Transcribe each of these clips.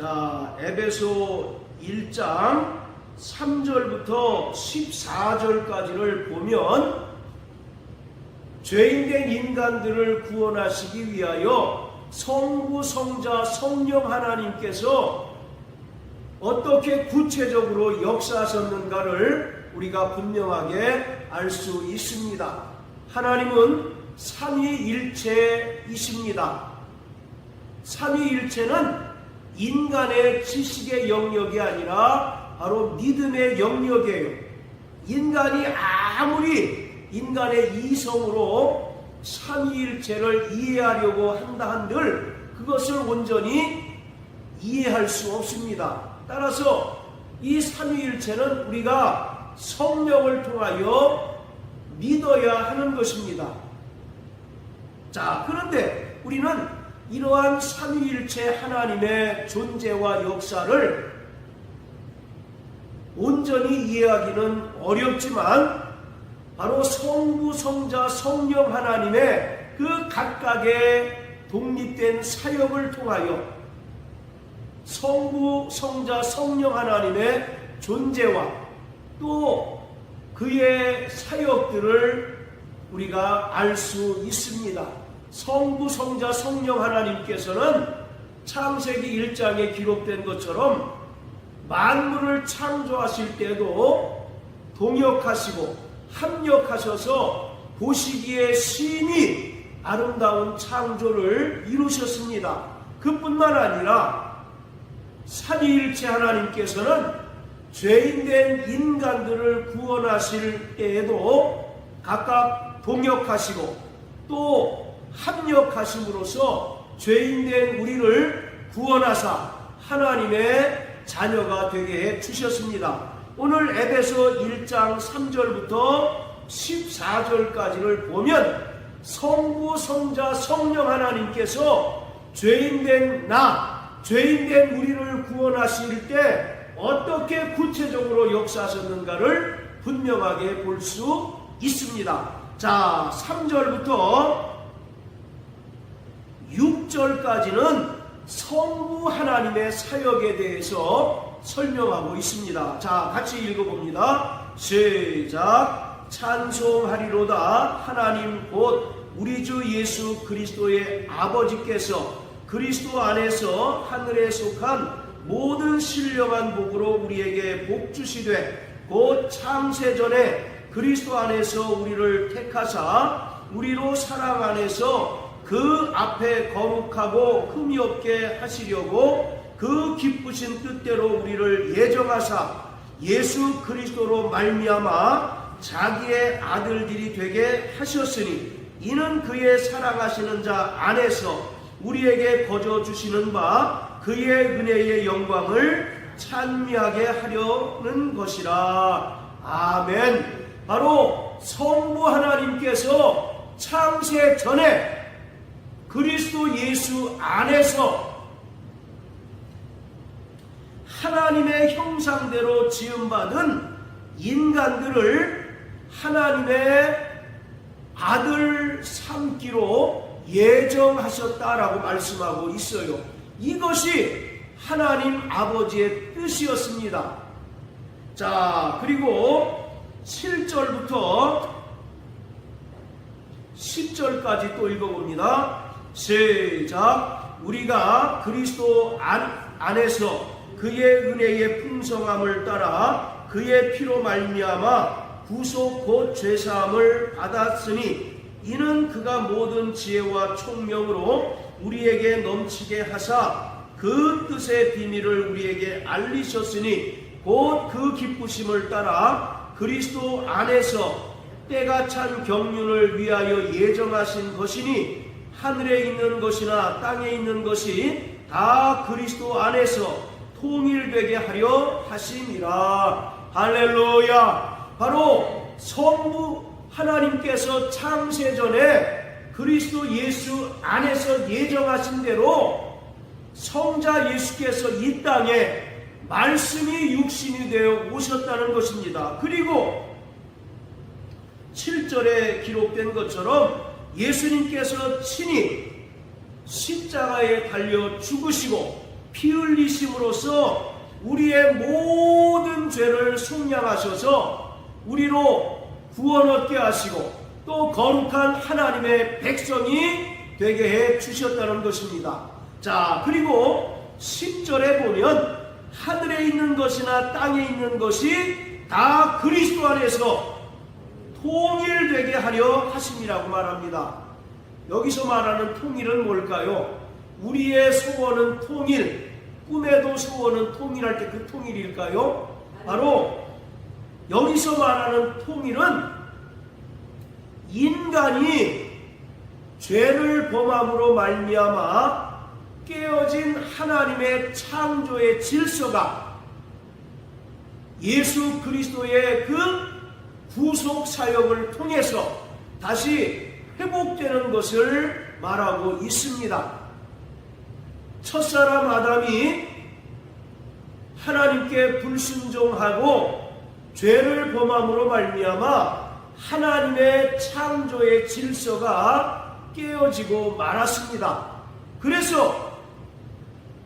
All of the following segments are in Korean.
자, 에베소 1장 3절부터 14절까지를 보면 죄인된 인간들을 구원하시기 위하여 성부, 성자, 성령 하나님께서 어떻게 구체적으로 역사하셨는가를 우리가 분명하게 알 수 있습니다. 하나님은 삼위일체이십니다. 삼위일체는 인간의 지식의 영역이 아니라 바로 믿음의 영역이에요. 인간이 아무리 인간의 이성으로 삼위일체를 이해하려고 한다 한들 그것을 온전히 이해할 수 없습니다. 따라서 이 삼위일체는 우리가 성령을 통하여 믿어야 하는 것입니다. 자, 그런데 우리는 이러한 삼위일체 하나님의 존재와 역사를 온전히 이해하기는 어렵지만 바로 성부, 성자, 성령 하나님의 그 각각의 독립된 사역을 통하여 성부, 성자, 성령 하나님의 존재와 또 그의 사역들을 우리가 알 수 있습니다. 성부, 성자, 성령 하나님께서는 창세기 1장에 기록된 것처럼 만물을 창조하실 때도 동역하시고 합력하셔서 보시기에 심히 아름다운 창조를 이루셨습니다. 그뿐만 아니라 삼위일체 하나님께서는 죄인된 인간들을 구원하실 때에도 각각 동역하시고 또 합력하심으로써 죄인된 우리를 구원하사 하나님의 자녀가 되게 해 주셨습니다. 오늘 에베소 1장 3절부터 14절까지를 보면 성부, 성자, 성령 하나님께서 죄인된 죄인된 우리를 구원하실 때 어떻게 구체적으로 역사하셨는가를 분명하게 볼 수 있습니다. 자, 3절부터 6절까지는 성부 하나님의 사역에 대해서 설명하고 있습니다. 자, 같이 읽어봅니다. 시작. 찬송하리로다. 하나님 곧 우리 주 예수 그리스도의 아버지께서 그리스도 안에서 하늘에 속한 모든 신령한 복으로 우리에게 복 주시되 곧 창세전에 그리스도 안에서 우리를 택하사 우리로 사랑 안에서 그 앞에 거룩하고 흠이 없게 하시려고 그 기쁘신 뜻대로 우리를 예정하사 예수 그리스도로 말미암아 자기의 아들들이 되게 하셨으니 이는 그의 사랑하시는 자 안에서 우리에게 거저 주시는 바 그의 은혜의 영광을 찬미하게 하려는 것이라. 아멘. 바로 성부 하나님께서 창세 전에 그리스도 예수 안에서 하나님의 형상대로 지음받은 인간들을 하나님의 아들 삼기로 예정하셨다라고 말씀하고 있어요. 이것이 하나님 아버지의 뜻이었습니다. 자, 그리고 7절부터 10절까지 또 읽어봅니다. 시작. 우리가 그리스도 안에서 그의 은혜의 풍성함을 따라 그의 피로 말미암아 구속 곧 죄사함을 받았으니 이는 그가 모든 지혜와 총명으로 우리에게 넘치게 하사 그 뜻의 비밀을 우리에게 알리셨으니 곧 그 기쁘심을 따라 그리스도 안에서 때가 찬 경륜을 위하여 예정하신 것이니 하늘에 있는 것이나 땅에 있는 것이 다 그리스도 안에서 통일되게 하려 하심이라. 할렐루야. 바로 성부 하나님께서 창세전에 그리스도 예수 안에서 예정하신 대로 성자 예수께서 이 땅에 말씀이 육신이 되어 오셨다는 것입니다. 그리고 7절에 기록된 것처럼 예수님께서 친히 십자가에 달려 죽으시고 피 흘리심으로써 우리의 모든 죄를 속량하셔서 우리로 구원 얻게 하시고 또 거룩한 하나님의 백성이 되게 해 주셨다는 것입니다. 자, 그리고 10절에 보면 하늘에 있는 것이나 땅에 있는 것이 다 그리스도 안에서 통일되게 하려 하심이라고 말합니다. 여기서 말하는 통일은 뭘까요? 우리의 소원은 통일, 꿈에도 소원은 통일할 때 그 통일일까요? 바로 여기서 말하는 통일은 인간이 죄를 범함으로 말미암아 깨어진 하나님의 창조의 질서가 예수 그리스도의 그 구속 사역을 통해서 다시 회복되는 것을 말하고 있습니다. 첫사람 아담이 하나님께 불순종하고 죄를 범함으로 말미암아 하나님의 창조의 질서가 깨어지고 말았습니다. 그래서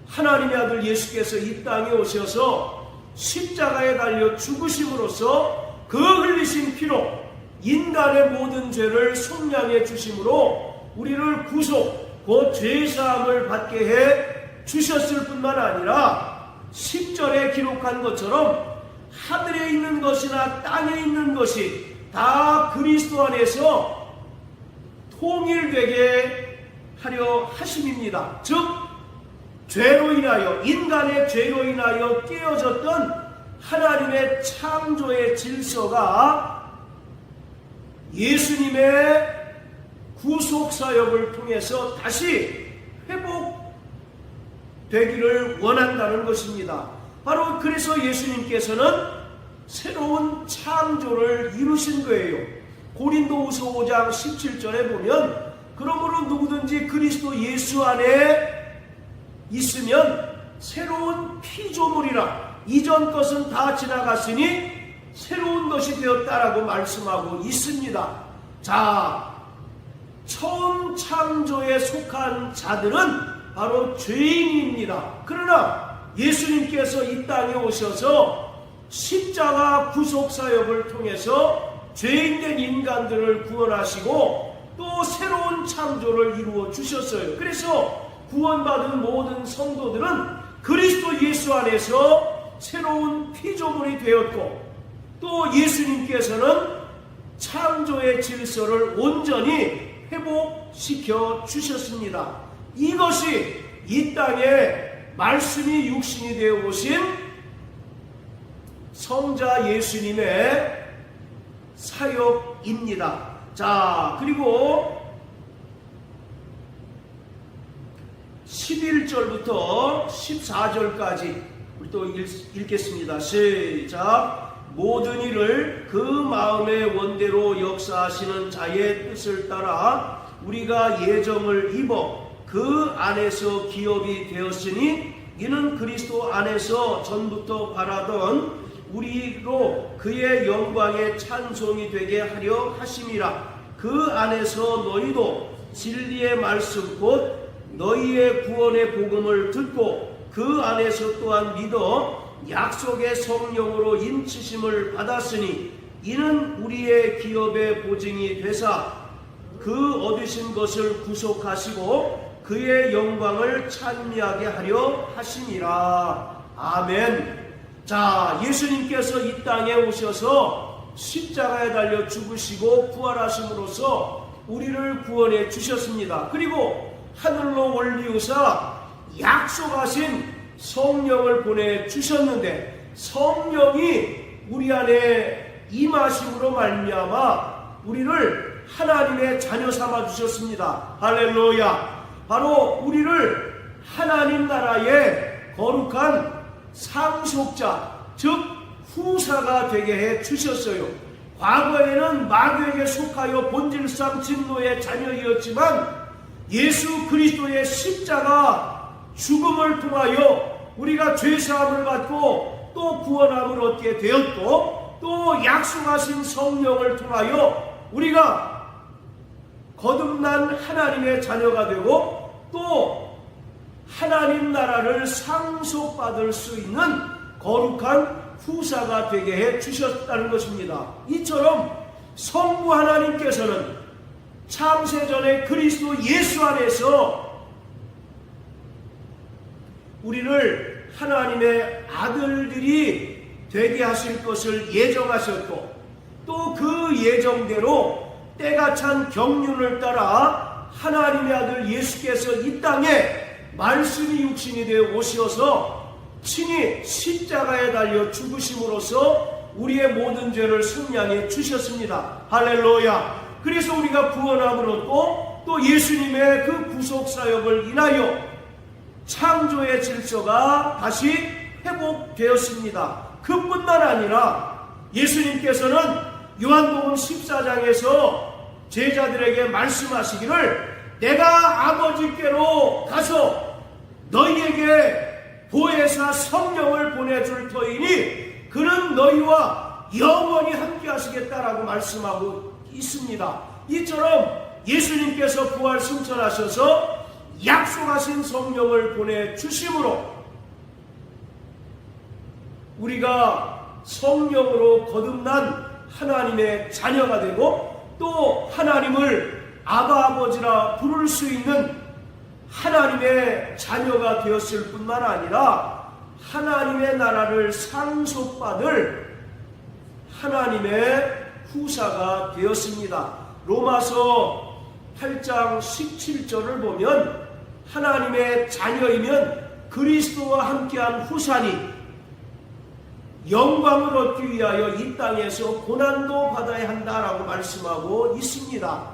하나님의 아들 예수께서 이 땅에 오셔서 십자가에 달려 죽으심으로써 그 흘리신 피로 인간의 모든 죄를 속량해 주심으로 우리를 구속, 곧 죄사함을 받게 해 주셨을 뿐만 아니라 10절에 기록한 것처럼 하늘에 있는 것이나 땅에 있는 것이 다 그리스도 안에서 통일되게 하려 하심입니다. 즉 죄로 인하여, 인간의 죄로 인하여 깨어졌던 하나님의 창조의 질서가 예수님의 구속사역을 통해서 다시 회복되기를 원한다는 것입니다. 바로 그래서 예수님께서는 새로운 창조를 이루신 거예요. 고린도후서 5장 17절에 보면 그러므로 누구든지 그리스도 예수 안에 있으면 새로운 피조물이라 이전 것은 다 지나갔으니 새로운 것이 되었다라고 말씀하고 있습니다. 자, 처음 창조에 속한 자들은 바로 죄인입니다. 그러나 예수님께서 이 땅에 오셔서 십자가 구속사역을 통해서 죄인된 인간들을 구원하시고 또 새로운 창조를 이루어 주셨어요. 그래서 구원받은 모든 성도들은 그리스도 예수 안에서 새로운 피조물이 되었고 또 예수님께서는 창조의 질서를 온전히 회복시켜 주셨습니다. 이것이 이 땅에 말씀이 육신이 되어 오신 성자 예수님의 사역입니다. 자, 그리고 11절부터 14절까지 우리 또 읽겠습니다. 시작. 모든 일을 그 마음의 원대로 역사하시는 자의 뜻을 따라 우리가 예정을 입어 그 안에서 기업이 되었으니 이는 그리스도 안에서 전부터 바라던 우리로 그의 영광의 찬송이 되게 하려 하심이라. 그 안에서 너희도 진리의 말씀 곧 너희의 구원의 복음을 듣고 그 안에서 또한 믿어 약속의 성령으로 인치심을 받았으니 이는 우리의 기업의 보증이 되사 그 얻으신 것을 구속하시고 그의 영광을 찬미하게 하려 하심이라. 아멘. 자, 예수님께서 이 땅에 오셔서 십자가에 달려 죽으시고 부활하심으로써 우리를 구원해 주셨습니다. 그리고 하늘로 올리우사 약속하신 성령을 보내주셨는데 성령이 우리 안에 임하심으로 말미암아 우리를 하나님의 자녀 삼아 주셨습니다. 할렐루야. 바로 우리를 하나님 나라의 거룩한 상속자, 즉 후사가 되게 해 주셨어요. 과거에는 마귀에게 속하여 본질상 진노의 자녀이었지만 예수 그리스도의 십자가 죽음을 통하여 우리가 죄사함을 받고 또 구원함을 얻게 되었고 또 약속하신 성령을 통하여 우리가 거듭난 하나님의 자녀가 되고 또 하나님 나라를 상속받을 수 있는 거룩한 후사가 되게 해 주셨다는 것입니다. 이처럼 성부 하나님께서는 창세전에 그리스도 예수 안에서 우리를 하나님의 아들들이 되게 하실 것을 예정하셨고, 또 그 예정대로 때가 찬 경륜을 따라 하나님의 아들 예수께서 이 땅에 말씀이 육신이 되어 오셔서 친히 십자가에 달려 죽으심으로써 우리의 모든 죄를 승량해 주셨습니다. 할렐루야. 그래서 우리가 구원함을 얻고 또 예수님의 그 구속사역을 인하여 창조의 질서가 다시 회복되었습니다. 그뿐만 아니라 예수님께서는 요한복음 14장에서 제자들에게 말씀하시기를, 내가 아버지께로 가서 너희에게 보혜사 성령을 보내줄 터이니 그는 너희와 영원히 함께 하시겠다라고 말씀하고 있습니다. 이처럼 예수님께서 부활 승천하셔서 약속하신 성령을 보내주심으로 우리가 성령으로 거듭난 하나님의 자녀가 되고, 또 하나님을 아바 아버지라 부를 수 있는 하나님의 자녀가 되었을 뿐만 아니라 하나님의 나라를 상속받을 하나님의 후사가 되었습니다. 로마서 8장 17절을 보면 하나님의 자녀이면 그리스도와 함께한 후사니 영광을 얻기 위하여 이 땅에서 고난도 받아야 한다라고 말씀하고 있습니다.